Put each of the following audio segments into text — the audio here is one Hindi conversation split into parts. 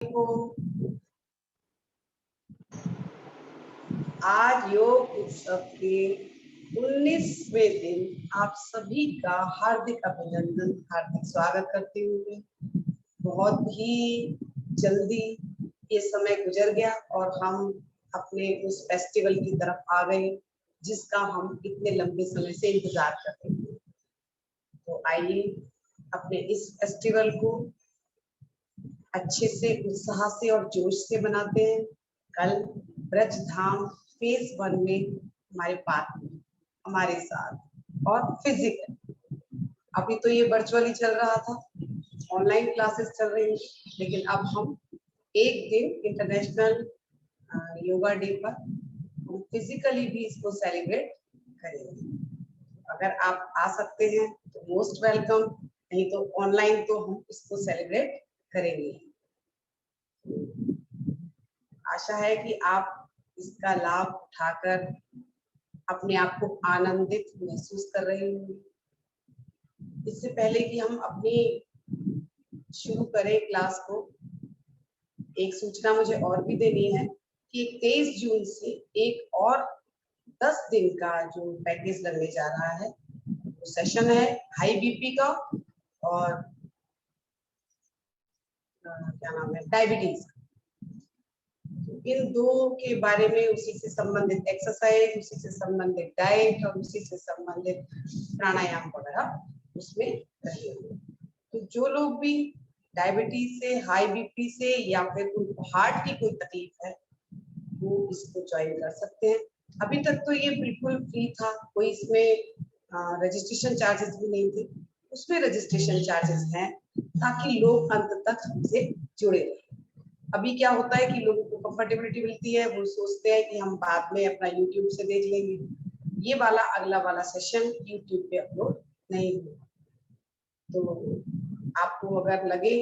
को आज योग उत्सव के 19वें दिन आप सभी का हार्दिक अभिनंदन, हार्दिक स्वागत करते हुए बहुत ही जल्दी ये समय गुजर गया और हम अपने उस फेस्टिवल की तरफ आ गए जिसका हम इतने लंबे समय से इंतजार कर रहे थे। तो आइए अपने इस फेस्टिवल को अच्छे से, उत्साह से और जोश से मनाते हैं। कल ब्रज धाम फेज 1 में हमारे पास हमारे साथ और फिजिकल, अभी तो ये वर्चुअली चल रहा था, ऑनलाइन क्लासेस चल रही हैं, लेकिन अब हम एक दिन इंटरनेशनल योगा डे पर हम फिजिकली भी इसको सेलिब्रेट करेंगे। अगर आप आ सकते हैं तो मोस्ट वेलकम, नहीं तो ऑनलाइन तो हम इसको सेलिब्रेट करेंगे। आशा है कि आप इसका लाभ उठाकर अपने आप को आनंदित महसूस कर रहे होंगे। इससे पहले कि हम अपनी शुरू करें क्लास को, एक सूचना मुझे और भी देनी है कि 23 जून से एक और 10 दिन का जो पैकेज लगने जा रहा है, वो सेशन है हाई बीपी का और क्या नाम है, डायबिटीज। इन दो के बारे में, उसी से संबंधित एक्सरसाइज, उसी से संबंधित डाइट और उसी से संबंधित प्राणायाम वगैरह उसमें रहेंगे। तो जो लोग भी डायबिटीज से, हाई बीपी से या फिर उनको हार्ट की कोई तकलीफ है वो इसको ज्वाइन कर सकते हैं। अभी तक तो ये बिल्कुल फ्री था, कोई इसमें रजिस्ट्रेशन चार्जेस भी नहीं थे। उसमें रजिस्ट्रेशन चार्जेस हैं ताकि लोग अंत तक हमसे जुड़े रहे। अभी क्या होता है कि लोगों को कंफर्टेबिलिटी मिलती है, वो सोचते हैं कि हम बाद में अपना यूट्यूब से देख लेंगे, ये वाला अगला वाला सेशन यूट्यूब पे अपलोड नहीं होगा। तो आपको अगर लगे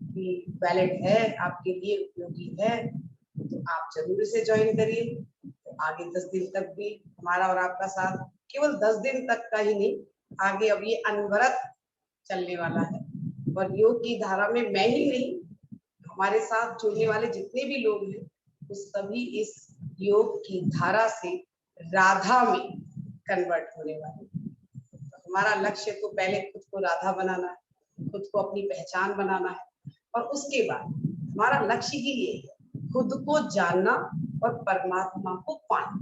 कि वैलिड है, आपके लिए उपयोगी है, तो आप जरूर इसे ज्वाइन करिए। तो आगे 10 दिन तक भी हमारा और आपका साथ, केवल 10 दिन तक का ही नहीं, आगे अब ये अनवरत चलने वाला है। और योग की धारा में मैं ही नहीं, हमारे साथ जुड़ने वाले जितने भी लोग हैं वो सभी इस योग की धारा से राधा में कन्वर्ट होने वाले। तो हमारा लक्ष्य तो पहले खुद को राधा बनाना है, खुद को अपनी पहचान बनाना है, और उसके बाद हमारा लक्ष्य ही ये है, खुद को जानना और परमात्मा को पाना।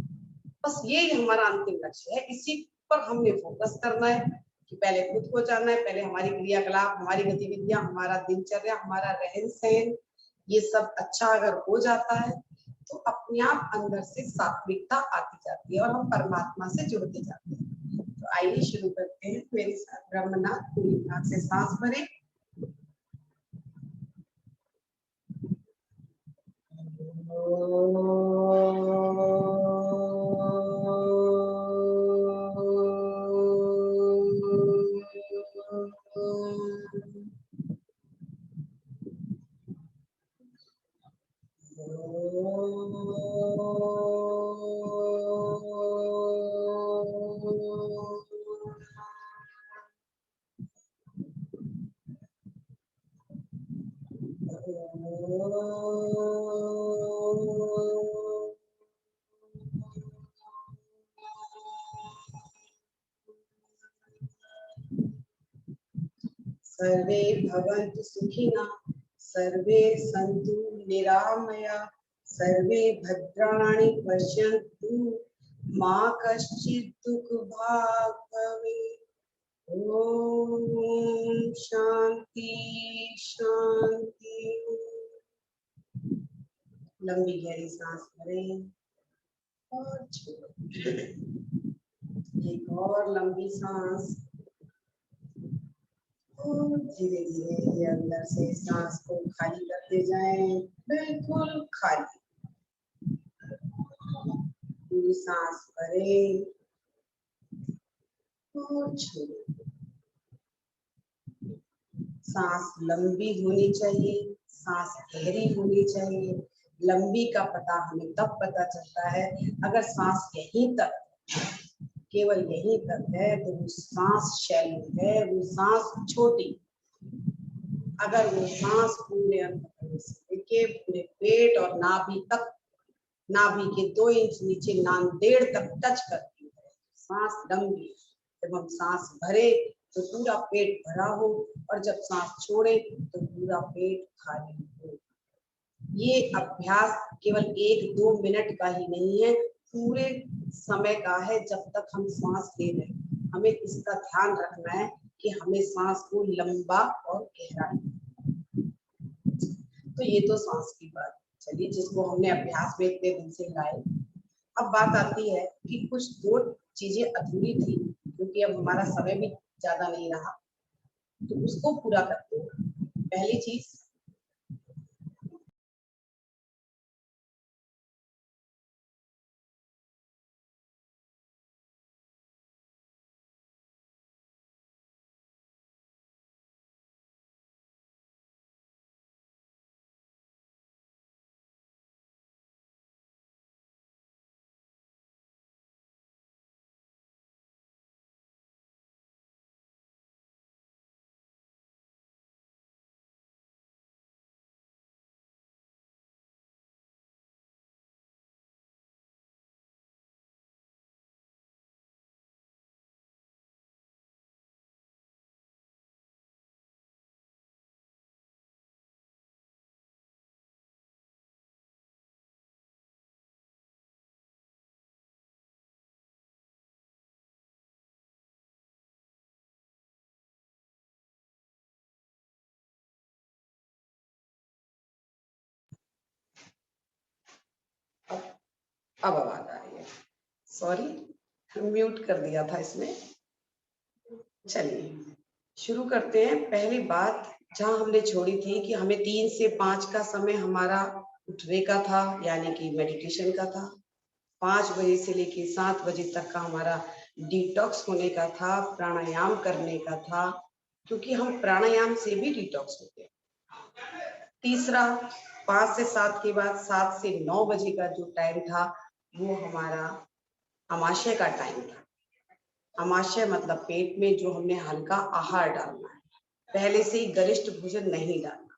बस ये हमारा अंतिम लक्ष्य है। इसी पर हमने फोकस करना है कि पहले खुद को जानना है, पहले हमारी क्रियाकलाप, हमारी गतिविधियां, हमारा दिनचर्या, हमारा रहन सहन, ये सब अच्छा अगर हो जाता है तो अपने आप अंदर से सात्विकता आती जाती है और हम परमात्मा से जुड़ते जाते हैं। तो आइए शुरू करते हैं। मेरे साथ ब्रह्मनाथ पूरी नाक से सांस भरें। सर्वे भवन्तु सुखिनः, सर्वे सन्तु निरामया, सर्वे भद्राणि पश्यन्तु, मा कश्चित् दुःखभाग् भवेत्। ओम शांति शांति। लंबी गहरी सांस भरें और छोड़ें। एक और लंबी सांस और धीरे धीरे ये अंदर से सांस को खाली करते जाएं, बिल्कुल खाली। पूरी सांस भरें और छोड़ें। सांस लंबी होनी चाहिए, सांस गहरी होनी चाहिए। लंबी का पता हमें तब पता चलता है अगर सांस यहीं तक, केवल यहीं तक है तो वो सांस शैलो है, वो सांस छोटी। अगर वो सांस पूरे अंदर देखिए अपने पेट और नाभि तक, नाभि के 2 इंच नीचे नांदेड़ तक टच करती है। सांस लंबी, जब हम सांस भरे तो पूरा पेट भरा हो और जब सांस छोड़े तो पूरा पेट खाली हो। ये अभ्यास केवल 1-2 मिनट का ही नहीं है, पूरे समय का है जब तक हम सांस ले रहे हैं। हमें इसका ध्यान रखना है कि हमें सांस को लंबा और गहरा। तो ये तो सांस की बात चलिए, जिसको हमने अभ्यास में इतने दिन से लाए। अब बात आती है कि कुछ 2 चीजें अधूरी थी, क्योंकि अब हमारा समय भी ज्यादा नहीं रहा, तो उसको पूरा करते हैं। पहली चीज, अब आवाज आ रही है, सॉरी म्यूट कर दिया था इसमें। चलिए शुरू करते हैं। पहली बात जहां हमने छोड़ी थी कि हमें 3 से 5 का समय हमारा उठने का था, यानी कि मेडिटेशन का था। 5 बजे से लेके 7 बजे तक का हमारा डिटॉक्स होने का था, प्राणायाम करने का था, क्योंकि हम प्राणायाम से भी डिटॉक्स होते हैं। तीसरा, 5 से 7 के बाद 7 से 9 बजे का जो टाइम था वो हमारा अमाशय का टाइम था। अमाशय मतलब पेट में जो हमने हल्का आहार डालना है, पहले से ही गरिष्ठ भोजन नहीं डालना।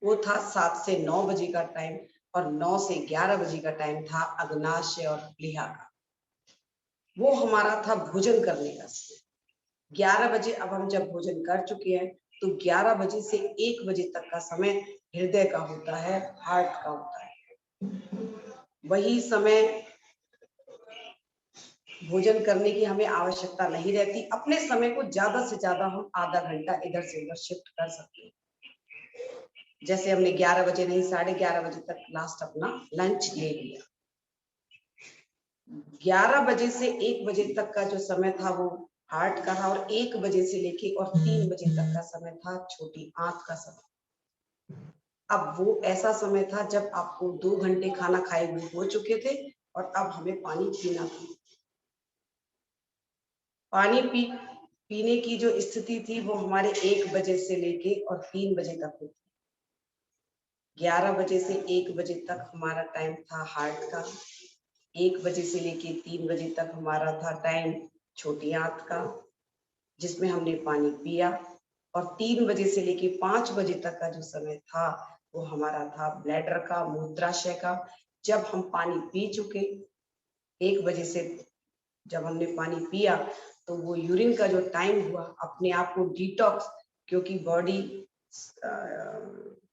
वो था 7 से 9 बजे का टाइम, और 9 से 11 बजे का टाइम था अग्नाशय और प्लीहा का। वो हमारा था भोजन करने का समय। 11 बजे अब हम जब भोजन कर चुके हैं तो 11 बजे से 1 बजे तक का समय हृदय का होता है, हार्ट का होता है। वही समय भोजन करने की हमें आवश्यकता नहीं रहती। अपने समय को ज्यादा से ज्यादा हम आधा घंटा इधर से उधर शिफ्ट कर सकते हैं। जैसे हमने 11 बजे नहीं, 11:30 बजे तक लास्ट अपना लंच ले लिया। 11 बजे से 1 बजे तक का जो समय था वो हार्ट का था, और 1 बजे से लेके और 3 बजे तक का समय था छोटी आंत का समय। अब वो ऐसा समय था जब आपको 2 घंटे खाना खाए हुए हो चुके थे, और अब हमें पानी पीना था। पानी पीने की जो स्थिति थी वो हमारे 1 बजे से लेके और 3 बजे तक हुई। 11 बजे से 1 बजे तक हमारा टाइम था हार्ट का, 1 बजे से लेके 3 बजे तक हमारा था टाइम छोटी आंत का, जिसमें हमने पानी पिया, और 3 बजे से लेके 5 बजे तक का जो समय था वो हमारा था ब्लैडर का, मूत्राशय का। जब हम पानी पी चुके, 1 बजे से जब हमने पानी पिया, तो वो यूरिन का जो टाइम हुआ, अपने आप को डिटॉक्स, क्योंकि बॉडी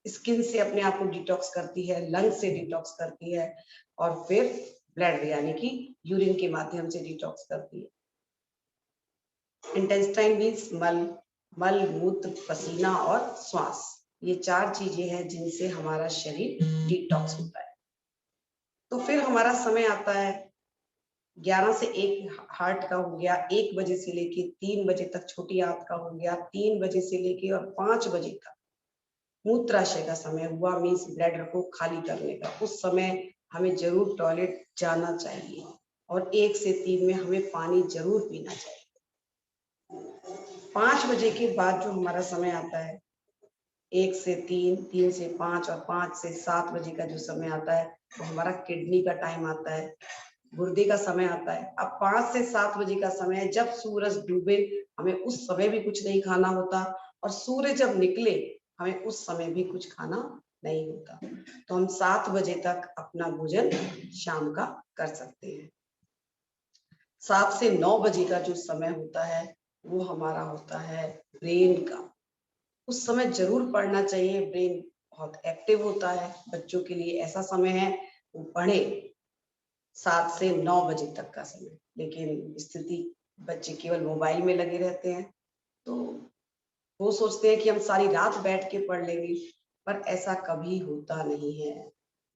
स्किन से अपने आप को डिटॉक्स करती है, लंग से डिटॉक्स करती है, और फिर ब्लड यानी कि यूरिन के माध्यम से डिटॉक्स करती है। इंटेस्टाइन मीन्स मल, मल मूत्र पसीना और श्वास, ये 4 चीजें हैं जिनसे हमारा शरीर डिटॉक्स होता है। तो फिर हमारा समय आता है 11 से 1 हार्ट का हो गया, 1 बजे से लेके 3 बजे तक छोटी आंत का हो गया, 3 बजे से लेके और 5 बजे तक मूत्राशय का समय हुआ, मीन्स ब्लैडर को खाली करने का। उस समय हमें जरूर टॉयलेट जाना चाहिए, और 1 से 3 में हमें पानी जरूर पीना चाहिए। 5 बजे के बाद जो हमारा समय आता है, 1 से 3, 3 से 5 और 5 से 7 बजे का जो समय आता है वो हमारा किडनी का टाइम आता है, गुर्दे का समय आता है। अब 5 से 7 बजे का समय, जब सूरज डूबे हमें उस समय भी कुछ नहीं खाना होता, और सूर्य जब निकले हमें उस समय भी कुछ खाना नहीं होता। तो हम 7 बजे तक अपना भोजन शाम का कर सकते हैं। 7 से 9 बजे का जो समय होता है वो हमारा होता है ब्रेन का। उस समय जरूर पढ़ना चाहिए, ब्रेन बहुत एक्टिव होता है। बच्चों के लिए ऐसा समय है वो पढ़े 7 से 9 बजे तक का समय। लेकिन स्थिति बच्चे केवल मोबाइल में लगे रहते हैं, तो वो सोचते हैं कि हम सारी रात बैठ के पढ़ लेंगे, पर ऐसा कभी होता नहीं है।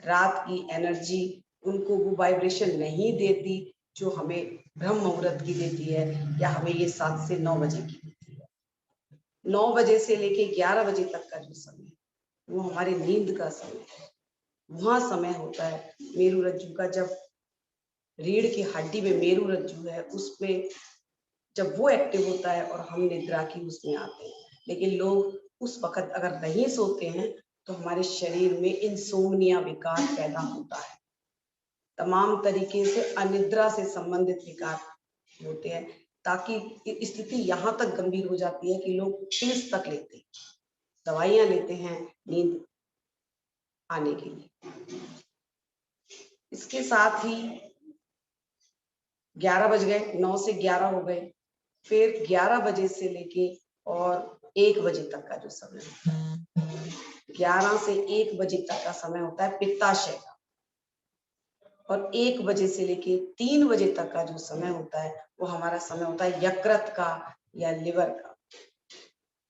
रात की एनर्जी उनको वो वाइब्रेशन नहीं देती जो हमें ब्रह्म मुहूर्त की देती है, या हमें ये 7 से 9 बजे की देती है। 9 बजे से लेके 11 बजे तक का जो समय वो हमारे नींद का समय है। वहां समय होता है मेरु रज्जु का, जब रीढ़ की हड्डी में मेरु रज्जु है उसमें जब वो एक्टिव होता है और हम निद्रा की उसमें आते हैं। लेकिन लोग उस वक्त अगर नहीं सोते हैं तो हमारे शरीर में इंसोम्निया विकार पैदा होता है। तमाम तरीके से अनिद्रा से संबंधित विकार होते हैं, ताकि स्थिति यहाँ तक गंभीर हो जाती है कि लोग पिल्स तक लेते हैं, दवाइयां लेते हैं नींद आने के लिए। इसके साथ ही 11 बज गए, 9 से 11 हो गए, फिर 11 बजे से लेके और 1 बजे तक का जो समय होता है, 11 से 1 बजे तक का समय होता है पित्ताशय का, और 1 बजे से लेके 3 बजे तक का जो समय होता है वो हमारा समय होता है यकृत का या लिवर का।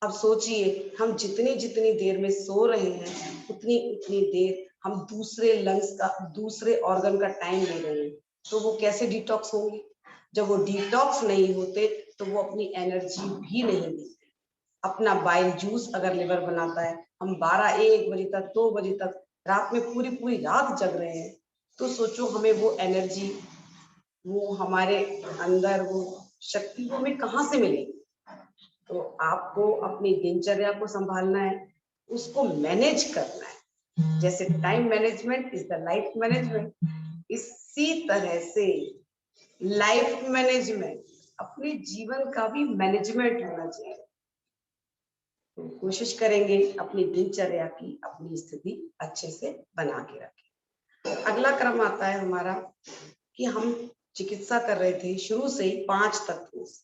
अब सोचिए, हम जितनी जितनी देर में सो रहे हैं उतनी उतनी देर हम दूसरे लंग्स का, दूसरे ऑर्गन का टाइम ले रहे हैं, तो वो कैसे डिटॉक्स होंगे? जब वो डिटॉक्स नहीं होते तो वो अपनी एनर्जी भी नहीं देते। अपना बाइल जूस अगर लिवर बनाता है, हम 12-1 बजे तक 2 बजे तक रात में पूरी पूरी रात जग रहे हैं, तो सोचो हमें वो एनर्जी, वो हमारे अंदर वो शक्ति वो हमें कहाँ से मिलेगी? तो आपको अपनी दिनचर्या को संभालना है, उसको मैनेज करना है। जैसे time management is the life management, इसी तरह से लाइफ मैनेजमेंट, अपने जीवन का भी मैनेजमेंट होना चाहिए। तो कोशिश करेंगे अपनी दिनचर्या की अपनी स्थिति अच्छे से बना के रखें। अगला क्रम आता है हमारा कि हम चिकित्सा कर रहे थे शुरू से ही 5 तत्वों से।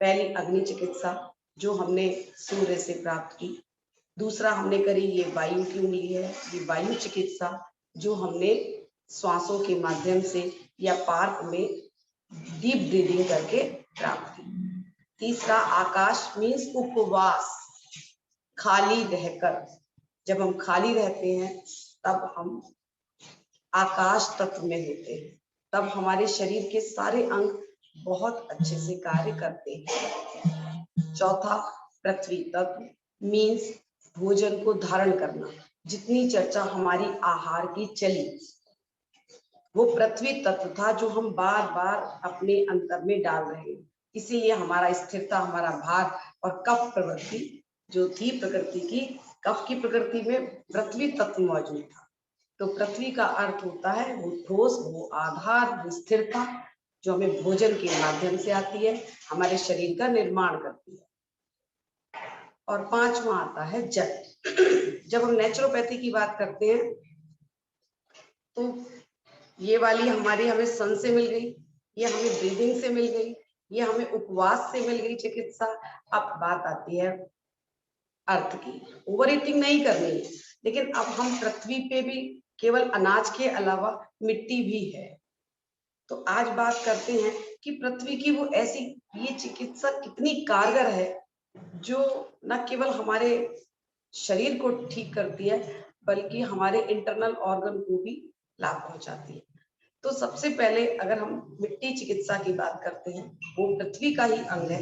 पहली अग्नि चिकित्सा जो हमने सूर्य से प्राप्त की, दूसरा हमने करी ये वायु की उंगली है, ये वायु चिकित्सा जो हमने श्वासों के माध्यम से या पार्क में डीप ब्रीदिंग करके प्राप्त की। तीसरा आकाश मीन्स उपवास, खाली रहकर, जब हम खाली रहते हैं तब हम आकाश तत्व में होते हैं, तब हमारे शरीर के सारे अंग बहुत अच्छे से कार्य करते हैं। चौथा पृथ्वी तत्व मीन्स भोजन को धारण करना। जितनी चर्चा हमारी आहार की चली वो पृथ्वी तत्व था जो हम बार बार अपने अंतर में डाल रहे हैं, इसीलिए हमारा स्थिरता, हमारा भार और कफ प्रवृत्ति जो थी प्रकृति की, कफ की प्रकृति में पृथ्वी तत्व मौजूद था। तो पृथ्वी का अर्थ होता है वो ठोस, वो आधार, वो स्थिरता जो हमें भोजन के माध्यम से आती है, हमारे शरीर का निर्माण करती है। और पांचवा आता है जल। जब हम नेचुरोपैथी की बात करते हैं तो ये वाली हमारी हमें सन से मिल गई, ये हमें ब्रीदिंग से मिल गई, ये हमें उपवास से मिल गई चिकित्सा। अब बात आती है अर्थ की। ओवर ईटिंग नहीं करनी है, लेकिन अब हम पृथ्वी पे भी केवल अनाज के अलावा मिट्टी भी है। तो आज बात करते हैं कि पृथ्वी की वो ऐसी ये चिकित्सा कितनी कारगर है जो न केवल हमारे शरीर को ठीक करती है बल्कि हमारे इंटरनल ऑर्गन को भी लाभ पहुंचाती है। तो सबसे पहले अगर हम मिट्टी चिकित्सा की बात करते हैं, वो पृथ्वी का ही अंग है।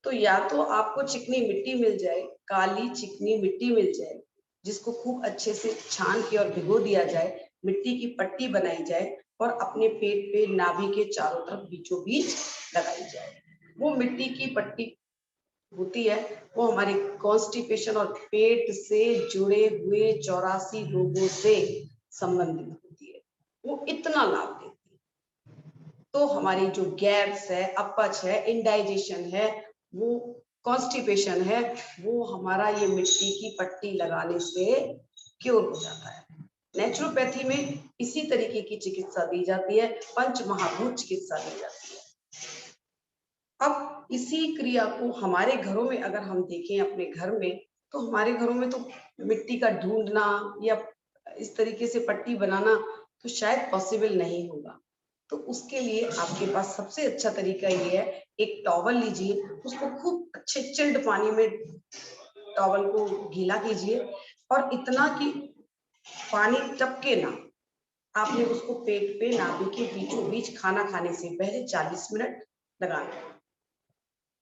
तो या तो आपको चिकनी मिट्टी मिल जाए, काली चिकनी मिट्टी मिल जाए, जिसको खूब अच्छे से छान के और भिगो दिया जाए, मिट्टी की पट्टी बनाई जाए और अपने पेट पे नाभि के चारों तरफ बीचों बीच लगाई जाए। वो मिट्टी की पट्टी होती है, वो हमारे कॉन्स्टिपेशन और पेट से जुड़े हुए 84 रोगों से संबंधित होती है। वो इतना लाभ देती है। तो हमारी जो गैस है, अपच है, इंडाइजेशन है, वो कॉन्स्टिपेशन है, वो हमारा ये मिट्टी की पट्टी लगाने से क्योर हो जाता है। नेचुरोपैथी में इसी तरीके की चिकित्सा दी जाती है, पंच महाभूत चिकित्सा दी जाती है। अब इसी क्रिया को हमारे घरों में अगर हम देखें अपने घर में, तो हमारे घरों में तो मिट्टी का ढूंढना या इस तरीके से पट्टी बनाना तो शायद पॉसिबल नहीं होगा। तो उसके लिए आपके पास सबसे अच्छा तरीका ये है, एक टॉवल लीजिए, उसको खूब अच्छे चिल्ड पानी में टॉवल को गीला कीजिए और इतना कि पानी टपके ना। आपने उसको पेट पे नाभि के बीचों बीच खाना खाने से पहले 40 मिनट लगाना।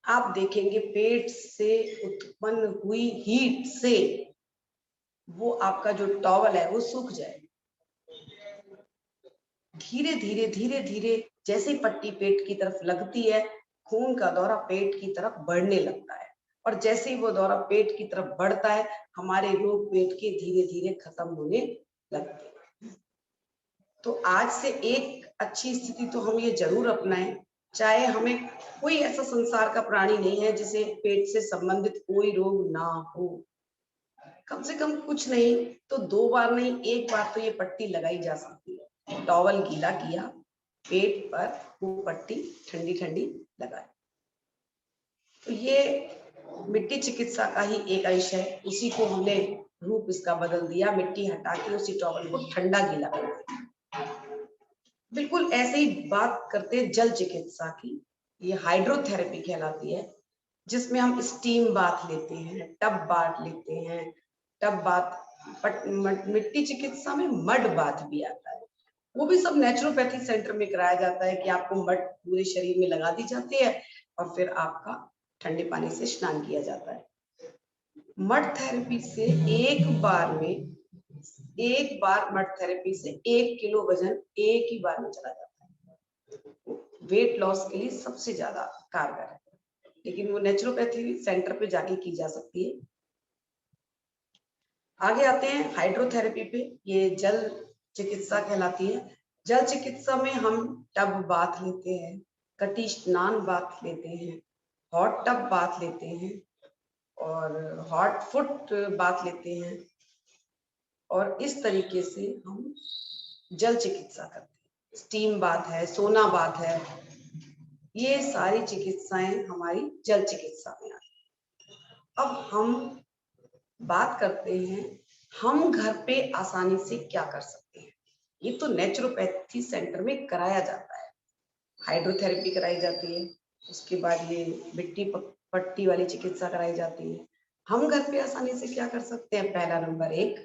आप देखेंगे पेट से उत्पन्न हुई हीट से वो आपका जो टॉवल है वो सूख जाएगा। धीरे धीरे धीरे धीरे जैसे पट्टी पेट की तरफ लगती है, खून का दौरा पेट की तरफ बढ़ने लगता है और जैसे ही वो दौरा पेट की तरफ बढ़ता है, हमारे रोग पेट के धीरे धीरे खत्म होने लगते हैं। तो आज से एक अच्छी स्थिति तो हम ये जरूर अपनाएं, चाहे हमें कोई ऐसा संसार का प्राणी नहीं है जिसे पेट से संबंधित कोई रोग ना हो। कम से कम कुछ नहीं तो 2 बार नहीं, 1 बार तो ये पट्टी लगाई जा सकती है। टॉवल गीला किया, पेट पर वो पट्टी ठंडी ठंडी लगाई। तो ये मिट्टी चिकित्सा का ही एक अंश है, उसी को हमने रूप इसका बदल दिया, मिट्टी हटा के उसी टॉवल को ठंडा गीला कर दिया। बिल्कुल ऐसे ही बात करते हैं जल चिकित्सा की। ये हाइड्रोथेरेपी कहलाती है, जिसमें हम स्टीम बाथ लेते हैं, टब बाथ लेते हैं। टब बाथ, मिट्टी चिकित्सा में मड बाथ भी आता है। वो भी सब नेचुरोपैथी सेंटर में कराया जाता है कि आपको मड पूरे शरीर में लगा दी जाती है और फिर आपका ठंडे पानी से स्नान किया जाता है। मड थेरेपी से एक बार मड थेरेपी से 1 किलो वजन एक ही बार में चला जाता है। वेट लॉस के लिए सबसे ज्यादा कारगर है, लेकिन वो नेचुरोपैथी सेंटर पे जाके की जा सकती है। आगे आते हैं हाइड्रोथेरेपी पे। ये जल चिकित्सा कहलाती है। जल चिकित्सा में हम टब बाथ लेते हैं, कटी स्नान बाथ लेते हैं, हॉट टब बाथ लेते हैं और हॉट फुट बाथ लेते हैं और इस तरीके से हम जल चिकित्सा करते हैं। स्टीम बाथ है, सोना बाथ है, ये सारी चिकित्साएं हमारी जल चिकित्सा में आती हैं। अब हम बात करते हैं हम घर पे आसानी से क्या कर सकते हैं। ये तो नेचुरोपैथी सेंटर में कराया जाता है, हाइड्रोथेरेपी कराई जाती है, उसके बाद ये मिट्टी पट्टी वाली चिकित्सा कराई जाती है। हम घर पे आसानी से क्या कर सकते हैं? पहला नंबर 1,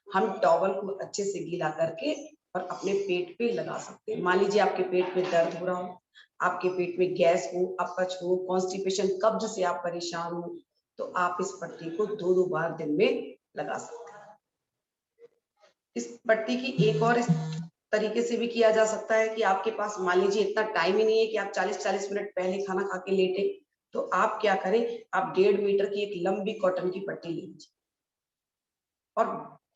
हम टॉवल को अच्छे से गीला करके और अपने पेट पे लगा सकते हैं। मान लीजिए आपके पेट में दर्द हो रहा हो, आपके पेट में गैस हो, अपच हो, कॉन्स्टिपेशन कब्ज से आप परेशान हो, तो आप इस पट्टी को 2-2 बार दिन में लगा सकते हैं। इस पट्टी की एक और इस तरीके से भी किया जा सकता है कि आपके पास मान लीजिए इतना टाइम ही नहीं है कि आप 40-40 मिनट पहले खाना खा के लेटे, तो आप क्या करें, आप 1.5 मीटर की एक लंबी कॉटन की पट्टी ले लीजिए और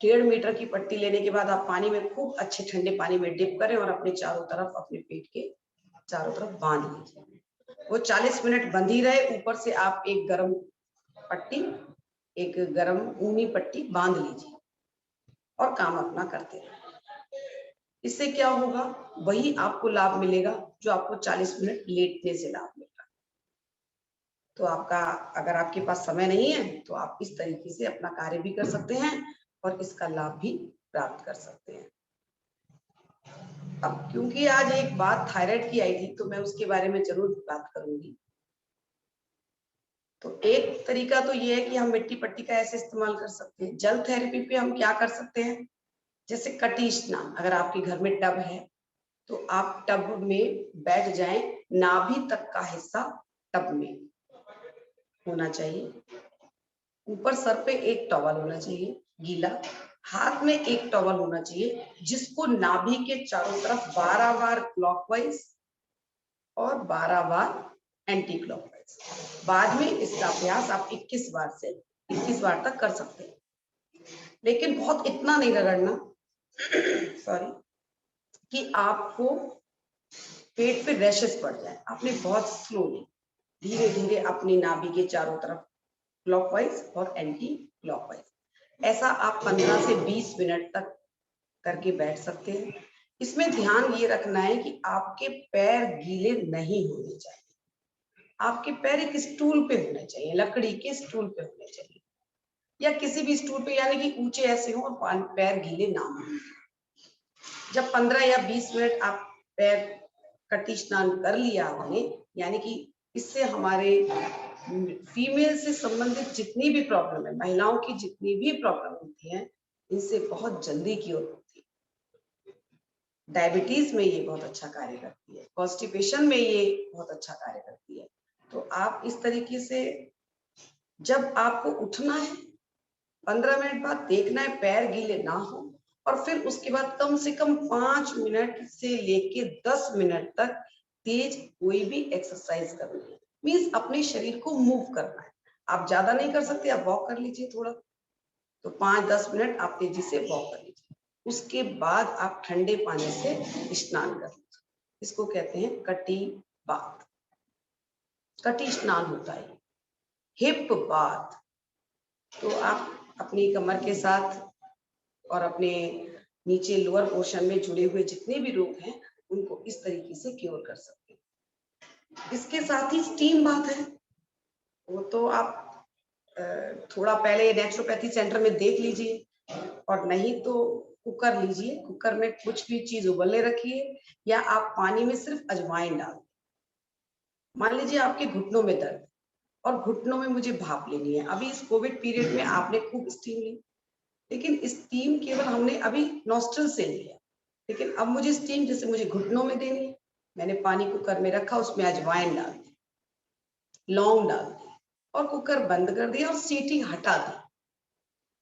1.5 मीटर की पट्टी लेने के बाद आप पानी में खूब अच्छे ठंडे पानी में डिप करें और अपने चारों तरफ, अपने पेट के चारों तरफ बांध लीजिए। वो 40 मिनट बंधी रहे, ऊपर से आप एक गरम पट्टी, एक गरम ऊनी पट्टी बांध लीजिए और काम अपना करते रहिए। इससे क्या होगा, वही आपको लाभ मिलेगा जो आपको 40 मिनट लेटने से लाभ मिलेगा। तो आपका, अगर आपके पास समय नहीं है तो आप इस तरीके से अपना कार्य भी कर सकते हैं और इसका लाभ भी प्राप्त कर सकते हैं। अब क्योंकि आज एक बात थायराइड की आई थी तो मैं उसके बारे में जरूर बात करूंगी। तो एक तरीका तो ये है कि हम मिट्टी पट्टी का ऐसे इस्तेमाल कर सकते हैं। जल थेरेपी पे हम क्या कर सकते हैं, जैसे कटी स्नान, अगर आपके घर में टब है तो आप टब में बैठ जाएं, नाभि तक का हिस्सा टब में होना चाहिए, ऊपर सर पे एक टॉवल होना चाहिए गीला, हाथ में एक टॉवल होना चाहिए जिसको नाभि के चारों तरफ 12 बार क्लॉकवाइज और 12 बार एंटी क्लॉकवाइज। बाद में इसका अभ्यास आप 21 बार तक कर सकते हैं, लेकिन बहुत इतना नहीं रगड़ना सॉरी, कि आपको पेट पे रैशेस पड़ जाए। आपने बहुत स्लोली धीरे धीरे अपनी नाभि के चारों तरफ क्लॉकवाइज और एंटी क्लॉकवाइज ऐसा आप 15 से 20 मिनट तक करके बैठ सकते हैं। इसमें ध्यान ये रखना है कि आपके पैर गीले नहीं होने चाहिए। आपके पैर एक स्टूल पे होने चाहिए, लकड़ी के स्टूल पे होने चाहिए, या किसी भी स्टूल पे, यानी कि ऊंचे ऐसे हो और पैर गीले ना हो। जब 15 या 20 मिनट आप पैर कटी स्नान कर लिया आपने, यानी कि इससे हमारे फीमेल से संबंधित जितनी भी प्रॉब्लम है, महिलाओं की जितनी भी प्रॉब्लम होती है, इनसे बहुत जल्दी क्योर होती है। डायबिटीज में ये बहुत अच्छा कार्य करती है, कॉन्स्टिपेशन में ये बहुत अच्छा कार्य करती है। तो आप इस तरीके से जब आपको उठना है 15 मिनट बाद देखना है पैर गीले ना हो, और फिर उसके बाद कम से कम 5 मिनट से लेके 10 मिनट तक तेज कोई भी एक्सरसाइज करनी है। मीन्स अपने शरीर को मूव करना है। आप ज्यादा नहीं कर सकते, आप वॉक कर लीजिए थोड़ा, तो 5-10 मिनट आप तेजी से वॉक कर लीजिए। उसके बाद आप ठंडे पानी से स्नान कर लीजिए। इसको कहते हैं कटी बाथ, कटी स्नान होता है। हिप बाथ, तो आप अपनी कमर के साथ और अपने नीचे लोअर पोर्शन में जुड़े हुए जितने भी रोग हैं उनको इस तरीके से क्योर कर सकते हैं। इसके साथ ही स्टीम बाथ है, वो तो आप थोड़ा पहले नेचुरोपैथी सेंटर में देख लीजिए, और नहीं तो कुकर लीजिए, कुकर में कुछ भी चीज उबलने रखिए, या आप पानी में सिर्फ अजवाइन डाल। मान लीजिए आपके घुटनों में दर्द और घुटनों में मुझे भाप लेनी है। अभी इस कोविड पीरियड में आपने खूब स्टीम ली, लेकिन स्टीम केवल हमने अभी नॉस्ट्रल से लिया, लेकिन अब मुझे स्टीम जैसे मुझे घुटनों में देनी है, मैंने पानी कुकर में रखा, उसमें अजवाइन डाल दी, लौंग डाल दी, और कुकर बंद कर दिया और सीटी हटा दी।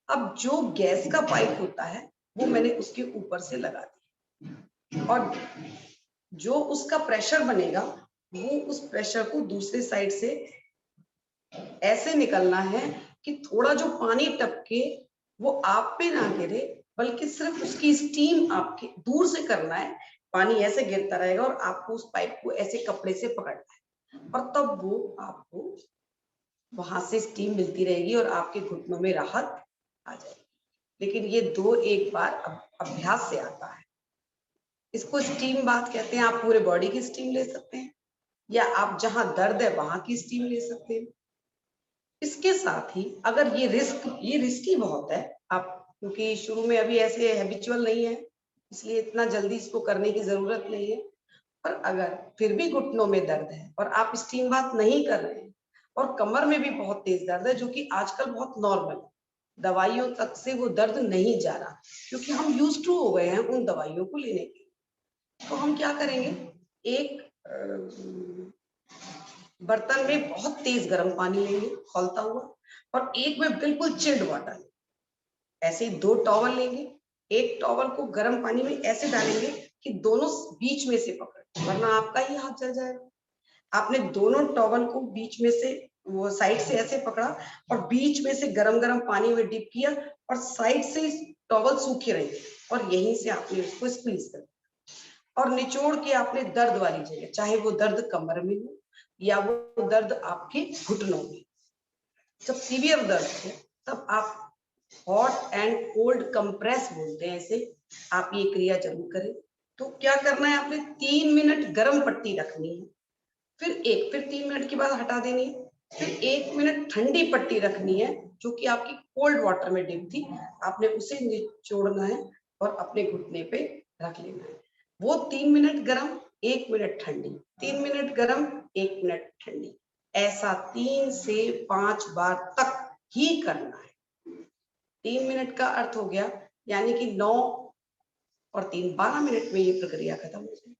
अब जो गैस का पाइप होता है वो मैंने उसके ऊपर से लगा दिया, और जो उसका प्रेशर बनेगा वो उस प्रेशर को दूसरे साइड से ऐसे निकलना है कि थोड़ा जो पानी टपके वो आप पे ना गिरे, बल्कि सिर्फ उसकी स्टीम आपके दूर से करना है। पानी ऐसे गिरता रहेगा और आपको उस पाइप को ऐसे कपड़े से पकड़ना है, और तब वो आपको वहां से स्टीम मिलती रहेगी और आपके घुटनों में राहत आ जाएगी। लेकिन ये 2-1 बार अभ्यास से आता है। इसको स्टीम बाथ कहते हैं। आप पूरे बॉडी की स्टीम ले सकते हैं, या आप जहां दर्द है वहां की स्टीम ले सकते हैं। इसके साथ ही अगर ये रिस्की बहुत है, आप क्योंकि शुरू में अभी ऐसे हैबिचुअल नहीं है, इसलिए इतना जल्दी इसको करने की जरूरत नहीं है। पर अगर फिर भी घुटनों में दर्द है और आप स्टीम बाथ नहीं कर रहे हैं, और कमर में भी बहुत तेज दर्द है, जो कि आजकल बहुत नॉर्मल है, दवाइयों तक से वो दर्द नहीं जा रहा, क्योंकि हम यूज टू हो गए हैं उन दवाइयों को लेने के। तो हम क्या करेंगे, एक बर्तन में बहुत तेज गर्म पानी लेंगे खौलता हुआ, और एक में बिल्कुल चिल्ड वाटर। ऐसे ही 2 टॉवल लेंगे, एक टॉवल को गर्म पानी में ऐसे डालेंगे कि दोनों बीच में से पकड़, वरना आपका ही हाथ जल जाएगा। आपने दोनों टॉवल को बीच में से, वो साइड से ऐसे पकड़ा और बीच में से गरम गरम पानी में डिप किया, और साइड से टॉवल सूखे रहे, और यहीं से आपने उसको स्क्वीज कर, और निचोड़ के आपने दर्द वाली जगह, चाहे वो दर्द कमर में हो या वो दर्द आपके घुटनों में, जब सीवियर दर्द हो तब आप हॉट एंड कोल्ड कंप्रेस बोलते हैं इसे, आप ये क्रिया जरूर करें। तो क्या करना है, आपने 3 मिनट गर्म पट्टी रखनी है, फिर 3 मिनट के बाद हटा देनी है, फिर 1 मिनट ठंडी पट्टी रखनी है जो कि आपकी कोल्ड वाटर में डिप थी, आपने उसे निचोड़ना है और अपने घुटने पे रख लेना है। वो 3 मिनट गर्म, 1 मिनट ठंडी, 3 मिनट गर्म, 1 मिनट ठंडी, ऐसा 3 से 5 बार तक ही करना है। 3 मिनट का अर्थ हो गया, यानी कि 9 और 3 12 मिनट में ये प्रक्रिया खत्म हो जाएगी।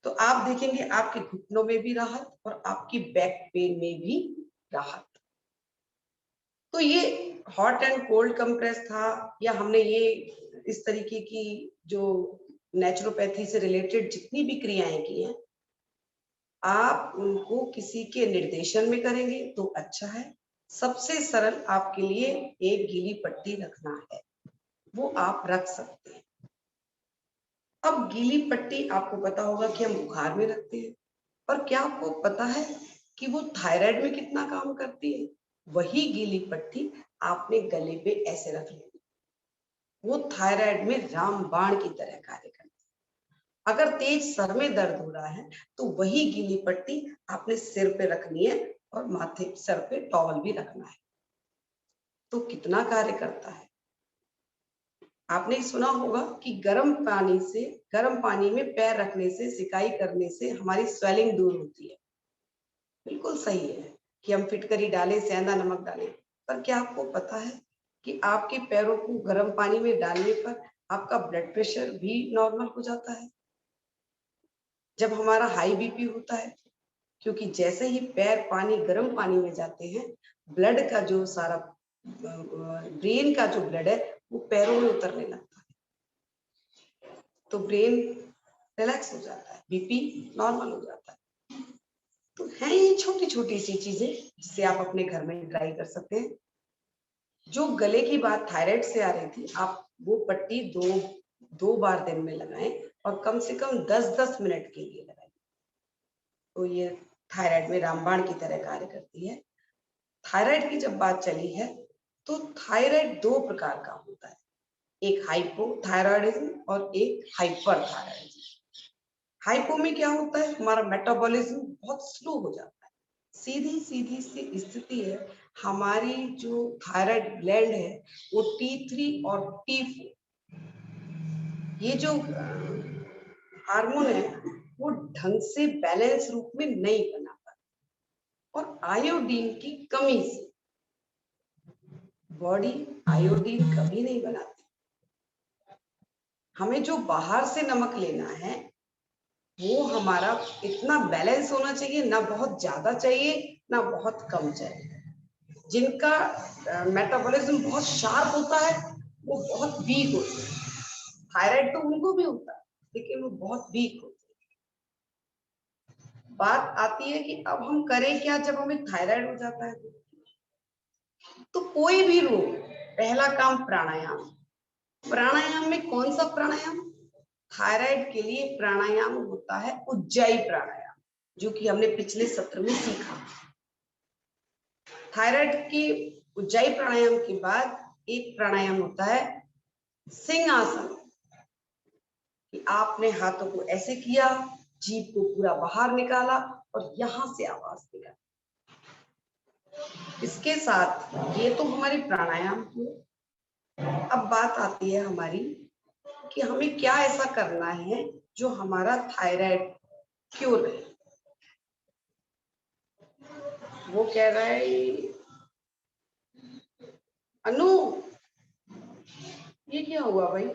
तो आप देखेंगे आपके घुटनों में भी राहत और आपकी बैक पेन में भी राहत। तो ये हॉट एंड कोल्ड कंप्रेस था, या हमने ये इस तरीके की जो नेचुरोपैथी से रिलेटेड जितनी भी क्रियाएं की हैं, आप उनको किसी के निर्देशन में करेंगे तो अच्छा है। सबसे सरल आपके लिए एक गीली पट्टी रखना है, वो आप रख सकते हैं। अब गीली पट्टी आपको पता होगा कि हम बुखार में रखते हैं, पर क्या आपको पता है कि वो थायराइड में कितना काम करती है? वही गीली पट्टी आपने गले पे ऐसे रख लेना, वो थायराइड में रामबाण की तरह कार्य करता है। अगर तेज सर में दर्द हो रहा है तो वही गीली पट्टी आपने सिर पे रखनी है और माथे सर पे टॉवल भी रखना है। तो कितना कार्य करता है। आपने सुना होगा कि गर्म पानी में पैर रखने से, सिकाई करने से हमारी स्वेलिंग दूर होती है। बिल्कुल सही है कि हम फिटकरी डालें, सेंधा नमक डालें, पर क्या आपको पता है कि आपके पैरों को गर्म पानी में डालने पर आपका ब्लड प्रेशर भी नॉर्मल हो जाता है। जब हमारा हाई बीपी होता है, क्योंकि जैसे ही पैर गर्म पानी में जाते हैं, ब्लड का जो सारा ब्रेन का जो ब्लड है वो पैरों में उतरने लगता है, तो ब्रेन रिलैक्स हो जाता है, बीपी नॉर्मल हो जाता है। तो है ये छोटी छोटी सी चीजें जिससे आप अपने घर में ट्राई कर सकते हैं। जो गले की बात थायराइड से आ रही थी, आप वो पट्टी दो बार दिन में लगाएं और कम से कम 10-10 मिनट के लिए लगाएं। तो ये थायराइड में रामबाण की तरह कार्य करती है। थायराइड की जब बात चली है तो थायराइड 2 प्रकार का होता है, एक हाइपोथायरॉयडिज्म और एक हाइपरथायरॉयडिज्म। हाइपो में क्या होता है, हमारा मेटाबॉलिज्म बहुत स्लो हो जाता है। सीधी सीधी सी स्थिति है, हमारी जो थायराइड ग्लैंड है वो T3 और T4, ये जो हार्मोन है वो ढंग से बैलेंस रूप में नहीं बना पाता, और आयोडीन की कमी से बॉडी आयोडीन कभी नहीं बनाती। हमें जो बाहर से नमक लेना है वो हमारा इतना बैलेंस होना चाहिए, ना बहुत ज्यादा चाहिए ना बहुत कम चाहिए। जिनका मेटाबॉलिज्म बहुत शार्प होता है वो बहुत वीक होते हैं। थायराइड तो उनको भी होता है लेकिन वो बहुत वीक होते हैं। बात आती है कि अब हम करें क्या जब हमें थायराइड हो जाता है। तो कोई भी रोग, पहला काम प्राणायाम। प्राणायाम में कौन सा प्राणायाम, थायराइड के लिए प्राणायाम होता है उज्जाई प्राणायाम, जो कि हमने पिछले सत्र में सीखा। थायराइड की उज्जाई प्राणायाम के बाद एक प्राणायाम होता है सिंहासन, कि आपने हाथों को ऐसे किया, जीभ को पूरा बाहर निकाला और यहां से आवाज निकाली। इसके साथ ये तो हमारी प्राणायाम हुई। अब बात आती है हमारी कि हमें क्या ऐसा करना है जो हमारा थायराइड क्योर है। वो कह रहा है अनु, ये क्या हुआ भाई,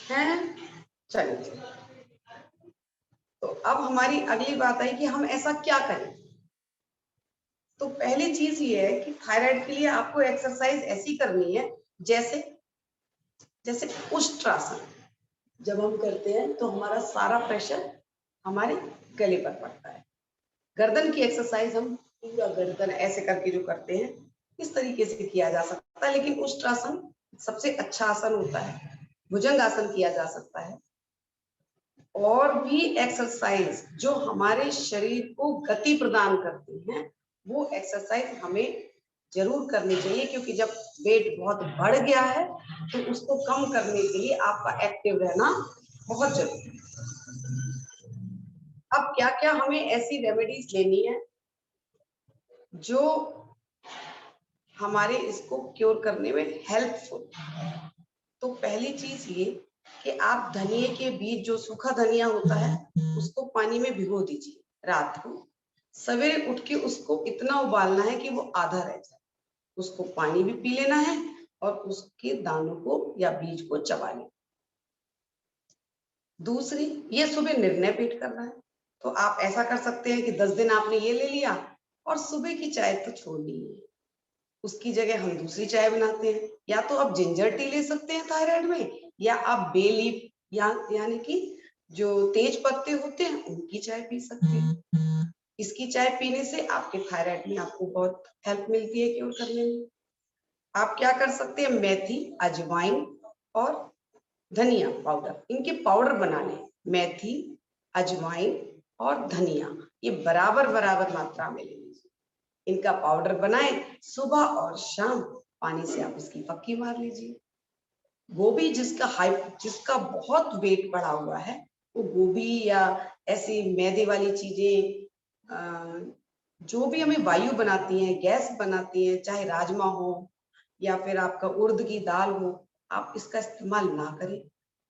हैं? चलिए, तो अब हमारी अगली बात है कि हम ऐसा क्या करें। तो पहली चीज ये है कि थायराइड के लिए आपको एक्सरसाइज ऐसी करनी है जैसे जैसे उष्ट्रासन। जब हम करते हैं तो हमारा सारा प्रेशर हमारे गले पर पड़ता है। गर्दन की एक्सरसाइज हम पूरा गर्दन ऐसे करके जो करते हैं इस तरीके से किया जा सकता है, लेकिन उष्ट्रासन सबसे अच्छा आसन होता है। भुजंग आसन किया जा सकता है। और भी एक्सरसाइज जो हमारे शरीर को गति प्रदान करती हैं वो एक्सरसाइज हमें जरूर करनी चाहिए, क्योंकि जब वेट बहुत बढ़ गया है तो उसको कम करने के लिए आपका एक्टिव रहना बहुत जरूरी है। अब क्या क्या हमें ऐसी रेमेडीज लेनी है जो हमारे इसको क्योर करने में हेल्पफुल। तो पहली चीज ये कि आप धनिए के बीज, जो सूखा धनिया होता है, उसको पानी में भिगो दीजिए रात को। सवेरे उठ के उसको इतना उबालना है कि वो आधा रह जाए, उसको पानी भी पी लेना है और उसके दानों को या बीज को चबा लेना। दूसरी, ये सुबह निर्णय पेट करना है। तो आप ऐसा कर सकते हैं कि 10 दिन आपने ये ले लिया और सुबह की चाय तो छोड़नी है, उसकी जगह हम दूसरी चाय बनाते हैं। या तो आप जिंजर टी ले सकते हैं थायराइड में, या आप बे लीफ यानी कि जो तेज पत्ते होते हैं उनकी चाय पी सकते हैं। इसकी चाय पीने से आपके थायराइड में आपको बहुत हेल्प मिलती है क्योर करने में। आप क्या कर सकते हैं, मेथी, अजवाइन और धनिया पाउडर, इनके पाउडर बना लें। मेथी, अजवाइन और धनिया, ये बराबर बराबर मात्रा में ले लीजिए। इनका पाउडर बनाएं, सुबह और शाम पानी से आप इसकी पक्की मार लीजिए। गोभी जिसका बहुत वेट बढ़ा हुआ है, वो गोभी या ऐसी मैदे वाली चीजें जो भी हमें वायु बनाती हैं, गैस बनाती हैं, चाहे राजमा हो या फिर आपका उड़द की दाल हो, आप इसका इस्तेमाल ना करें।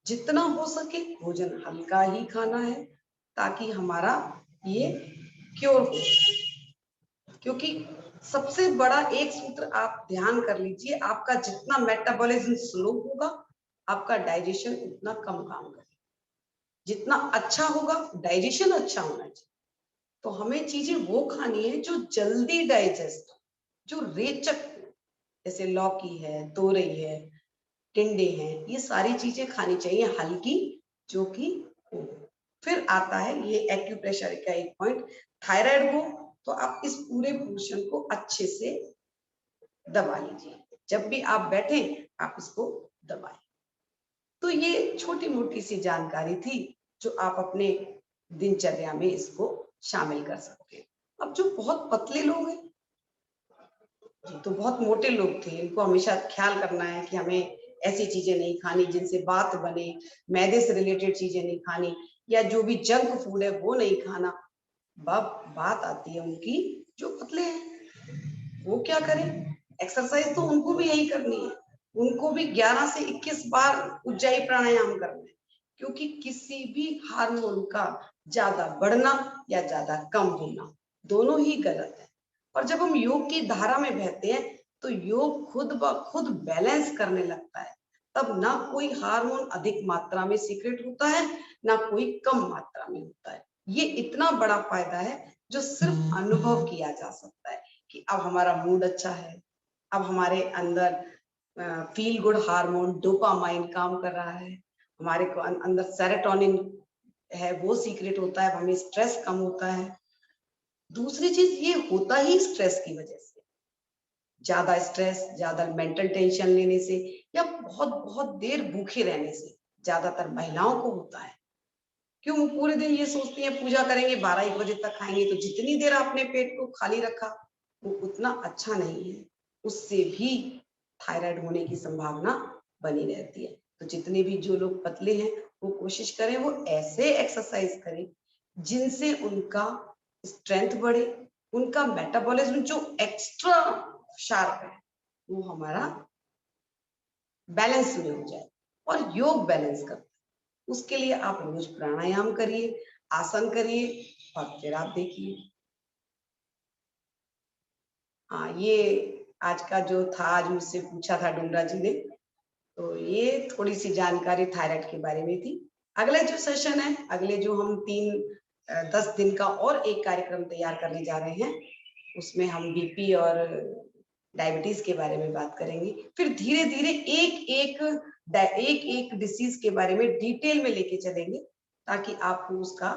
जितना हो सके भोजन हल्का ही खाना है, ताकि हमारा ये क्योर हो। क्योंकि सबसे बड़ा एक सूत्र आप ध्यान कर लीजिए, आपका जितना मेटाबॉलिज्म स्लो होगा, आपका डाइजेशन उतना कम काम करेगा। जितना अच्छा होगा, डाइजेशन अच्छा होना चाहिए। तो हमें चीजें वो खानी है जो जल्दी डाइजेस्ट, जो रेचक, जैसे लौकी है, तोरई है, टिंडे हैं, ये सारी चीजें खानी चाहिए हल्की, जो कि हो। फिर आता है ये एक्यूप्रेशर का एक पॉइंट, थायराइड हो तो आप इस पूरे पोर्शन को अच्छे से दबा लीजिए। जब भी आप बैठे आप इसको दबाएं। तो ये छोटी मोटी सी जानकारी थी जो आप अपने दिनचर्या में इसको शामिल कर सकते हैं। अब जो बहुत पतले लोग हैं, तो बहुत मोटे लोग थे, इनको हमेशा ख्याल करना है कि हमें ऐसी चीजें नहीं खानी जिनसे बात बने, मैदे से रिलेटेड चीजें नहीं खानी, या जो भी जंक फूड है वो नहीं खाना। बात आती है उनकी जो पतले हैं, वो क्या करें? एक्सरसाइज तो उनको भी यही करनी है, उनको भी 11 से 21 बार उज्जाई प्राणायाम करना है, क्योंकि किसी भी हार्मोन का ज्यादा बढ़ना या ज्यादा कम होना दोनों ही गलत है। और जब हम योग की धारा में बहते हैं तो योग खुद ब खुद बैलेंस करने लगता है। तब ना कोई हार्मोन अधिक मात्रा में सीक्रेट होता है, ना कोई कम मात्रा में होता है। ये इतना बड़ा फायदा है जो सिर्फ अनुभव किया जा सकता है कि अब हमारा मूड अच्छा है, अब हमारे अंदर फील गुड हार्मोन डोपामाइन काम कर रहा है, हमारे को अंदर सेरोटोनिन है वो सीक्रेट होता है, हमें स्ट्रेस कम होता है। दूसरी चीज ये होता ही स्ट्रेस की वजह से, ज्यादा स्ट्रेस, ज्यादा मेंटल टेंशन लेने से, या बहुत बहुत देर भूखे रहने से ज्यादातर महिलाओं को होता है। क्यों? वो पूरे दिन ये सोचती है पूजा करेंगे, 12-1 बजे तक खाएंगे, तो जितनी देर आपने पेट को खाली रखा वो उतना अच्छा नहीं है, उससे भी थायराइड होने की संभावना बनी रहती है। तो जितने भी जो लोग पतले हैं वो कोशिश करें वो ऐसे एक्सरसाइज करें जिनसे उनका स्ट्रेंथ बढ़े, उनका मेटाबॉलिज्म जो एक्स्ट्रा शार्प है वो हमारा बैलेंस में हो जाए। और योग बैलेंस करता है, उसके लिए आप रोज प्राणायाम करिए, आसन करिए, और फिर आप देखिए। हाँ, ये आज का जो था, आज मुझसे पूछा था डुंगरा जी ने, तो ये थोड़ी सी जानकारी थायराइड के बारे में थी। अगले जो सेशन है, अगले जो हम 10 दिन का और एक कार्यक्रम तैयार करने जा रहे हैं, उसमें हम बीपी और डायबिटीज के बारे में बात करेंगे। फिर धीरे धीरे एक एक डिसीज के बारे में डिटेल में लेके चलेंगे, ताकि आपको उसका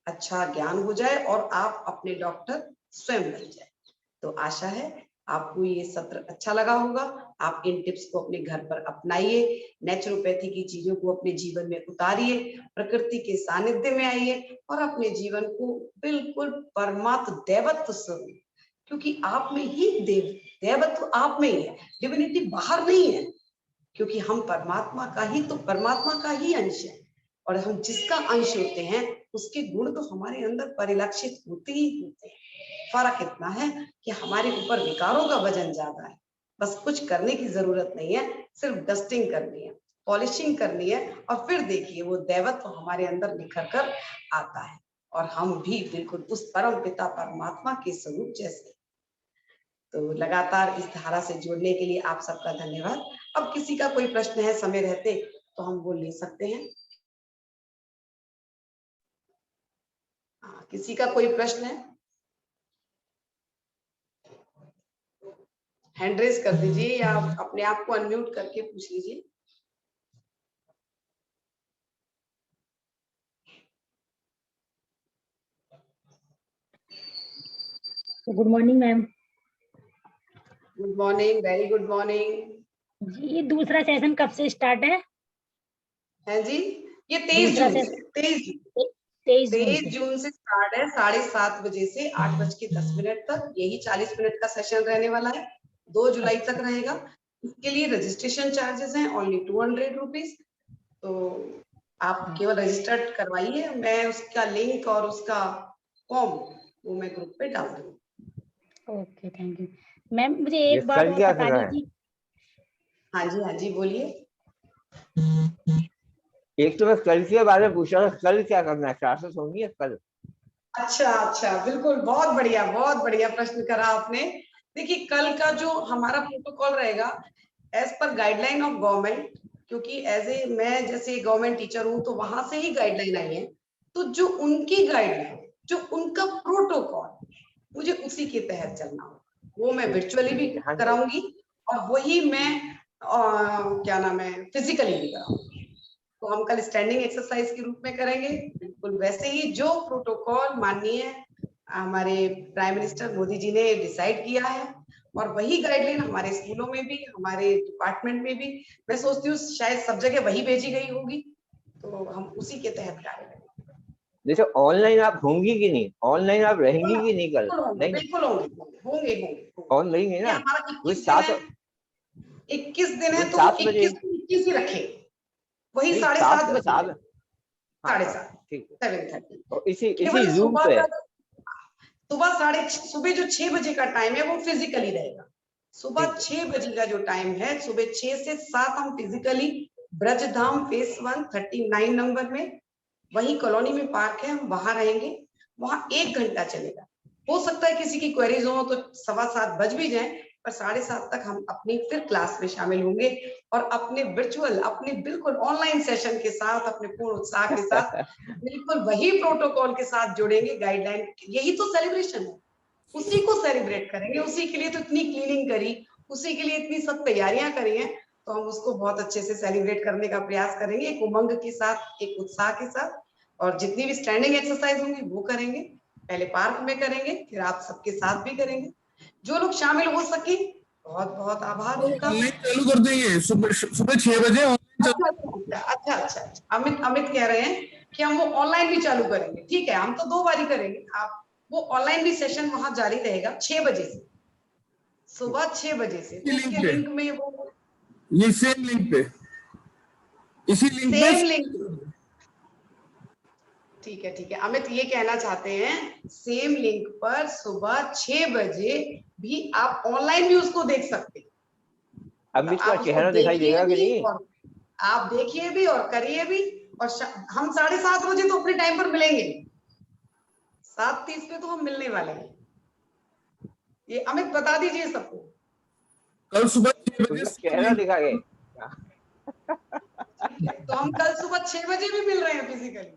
अच्छा ज्ञान हो जाए और आप अपने डॉक्टर स्वयं बन जाए। तो आशा है आपको ये सत्र अच्छा लगा होगा। आप इन टिप्स को अपने घर पर अपनाइए, नेचुरोपैथी की चीजों को अपने जीवन में उतारिए, प्रकृति के सानिध्य में आइए और अपने जीवन को बिल्कुल परमात्म दैवत्व स्वरूप, क्योंकि आप में ही दैवत्व आप में ही है, डिविनिटी बाहर नहीं है, क्योंकि हम परमात्मा का ही अंश है। और हम जिसका अंश होते हैं उसके गुण तो हमारे अंदर परिलक्षित होते ही होते हैं। फर्क इतना है कि हमारे ऊपर विकारों का वजन ज्यादा है। बस कुछ करने की जरूरत नहीं है, सिर्फ डस्टिंग करनी है, पॉलिशिंग करनी है, और फिर देखिए वो दैवत्व हमारे अंदर निखर कर आता है और हम भी बिल्कुल उस परम पिता परमात्मा के स्वरूप जैसे। तो लगातार इस धारा से जुड़ने के लिए आप सबका धन्यवाद। अब किसी का कोई प्रश्न है समय रहते तो हम वो ले सकते हैं। किसी का कोई प्रश्न है? हैंड रेज कर दीजिए या अपने आप को अनम्यूट करके पूछ लीजिए। Good morning ma'am. Good morning, very good morning जी। ये दूसरा सेशन कब से स्टार्ट है? जी, ये 23 जून से। 23 जून। 23 जून 23 से। जून से स्टार्ट है 7:30 बजे से 8:10 तक। यही 40 मिनट का सेशन रहने वाला है, 2 जुलाई तक रहेगा। इसके लिए रजिस्ट्रेशन चार्जेस हैं ओनली 200 रुपीज। तो आप केवल रजिस्टर्ड करवाइए, मैं उसका लिंक और उसका फॉर्म वो मैं ग्रुप पे डाल दूंगी। Okay, thank you ma'am. मुझे ये एक बात कल और क्या बतानी करना है? थी। हाँ जी बोलिए। एक तो मैं कल के बारे में पूछ रहा था, कल क्या करना है? क्लासेस होंगी है कल? अच्छा, बिल्कुल, बहुत बढ़िया प्रश्न करा आपने। देखिए, कल का जो हमारा प्रोटोकॉल रहेगा as per guideline of government, क्योंकि एज ए मैं जैसे गवर्नमेंट टीचर हूँ तो वहां से ही गाइडलाइन आई है। तो जो उनकी गाइडलाइन, जो उनका प्रोटोकॉल, मुझे उसी के तहत चलना होगा। वो मैं वर्चुअली भी हाँ जी। कराऊंगी और वही मैं क्या नाम है फिजिकली भी कराऊंगी। तो हम कल स्टैंडिंग एक्सरसाइज के रूप में करेंगे, बिल्कुल वैसे ही जो प्रोटोकॉल माननीय हमारे प्राइम मिनिस्टर मोदी जी ने डिसाइड किया है, और वही गाइडलाइन हमारे स्कूलों में भी, हमारे डिपार्टमेंट में भी, मैं सोचती हूँ शायद सब जगह वही भेजी गई होगी। तो हम उसी के तहत कार्य करेंगे। जैसे ऑनलाइन आप होंगी कि नहीं, ऑनलाइन आप रहेंगी कि नहीं कल? नहीं, बिल्कुल होंगे। ऑनलाइन है ये ना? हमारा वही 21 दिन 7 है, 21 दिन वही है तो वो 7 बजे 21 ही रखे, वही नहीं, 7 7:30 में बजे 7। हाँ हाँ, 7:30 ठीक है। 7:30 और इसी केवल जूम पे सुबह जो 6 बजे का टाइम है वो फिजिकली रहेगा। सुबह ठीक है। 6 बजे का जो टाइम है, सुबह 6 से 7 हम फिजिकली ब्रजधाम फेस 1 39 नंबर में, वही कॉलोनी में पार्क है, हम वहां रहेंगे। वहां 1 घंटा चलेगा। हो सकता है किसी की क्वेरीज हो तो 7:15 बज भी जाए, पर 7:30 तक हम अपनी फिर क्लास में शामिल होंगे और अपने वर्चुअल, अपने बिल्कुल ऑनलाइन सेशन के साथ, अपने पूर्ण उत्साह के साथ, बिल्कुल वही प्रोटोकॉल के साथ जुड़ेंगे। गाइडलाइन, यही तो सेलिब्रेशन है, उसी को सेलिब्रेट करेंगे। उसी के लिए तो इतनी क्लीनिंग करी, उसी के लिए इतनी सब तैयारियां करी हैं, तो हम उसको बहुत अच्छे से सेलिब्रेट करने का प्रयास करेंगे, एक उमंग के साथ, एक उत्साह के साथ। और जितनी भी स्टैंडिंग एक्सरसाइज होंगी वो करेंगे, पहले पार्क में करेंगे, फिर आप सबके साथ भी करेंगे। जो लोग शामिल हो सके, बहुत बहुत आभार उनका। ऑनलाइन चालू कर देंगे सुबह 6 बजे ऑनलाइन अच्छा। अमित कह रहे हैं कि हम वो ऑनलाइन भी चालू करेंगे। ठीक है, हम तो 2 बारी करेंगे। आप वो ऑनलाइन भी सेशन वहां जारी रहेगा 6 बजे से, सुबह 6 बजे से। तो लिंक उसके पे, लिंक में वो ये सेम लिंक पे, इसी लिंक पे। सेम लिंक, ठीक है। अमित ये कहना चाहते हैं सेम लिंक पर सुबह 6 बजे भी आप ऑनलाइन भी उसको देख सकते हैं। मतलब अमित का आप उसको चेहरा दिखाई देखिए देगा कि भी, नहीं? और आप देखिए भी और करिए भी। और हम 7:30 बजे तो अपने टाइम पर मिलेंगे, 7:30 पे तो हम मिलने वाले हैं। ये अमित बता दीजिए सबको। कल सुबह 6 बजे उसका सेम चेहरा लिंक। दिखा के ठीक है, तो हम कल सुबह 6 बजे भी मिल रहे हैं फिजिकली।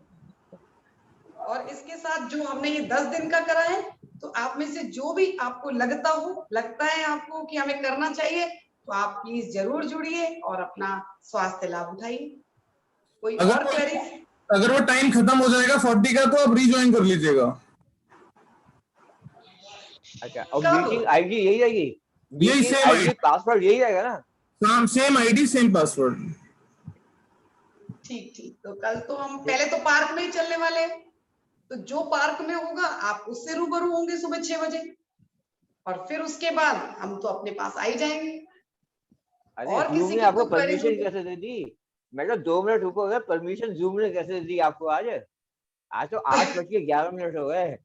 और इसके साथ जो हमने ये 10 दिन का करा है, तो आप में से जो भी आपको लगता है आपको कि हमें करना चाहिए, तो आप प्लीज जरूर जुड़िए और अपना स्वास्थ्य लाभ उठाइए। कोई और क्वेरीज? अगर वो टाइम खत्म हो जाएगा 40 का तो आप रीज्वाइन कर लीजिएगा। अच्छा, और कब? मीटिंग आईडी यही रहेगी? यही मीटिंग सेम आईडी पासवर्ड यही रहेगा ना? Same ID same password. ठीक। तो कल तो हम पहले तो पार्क में ही चलने वाले हैं, तो जो पार्क में होगा आप उससे रूबरू होंगे सुबह 6 बजे, और फिर उसके बाद हम तो अपने पास आ ही जाएंगे। अरे और जूम किसी ने की आपको कोई क्वेरीज हो परमिशन तो कैसे दे दी? मैं तो 2 मिनट रुको गए, परमिशन जूम ने कैसे दे दी आपको आज? आज तो 8:11 हो गए।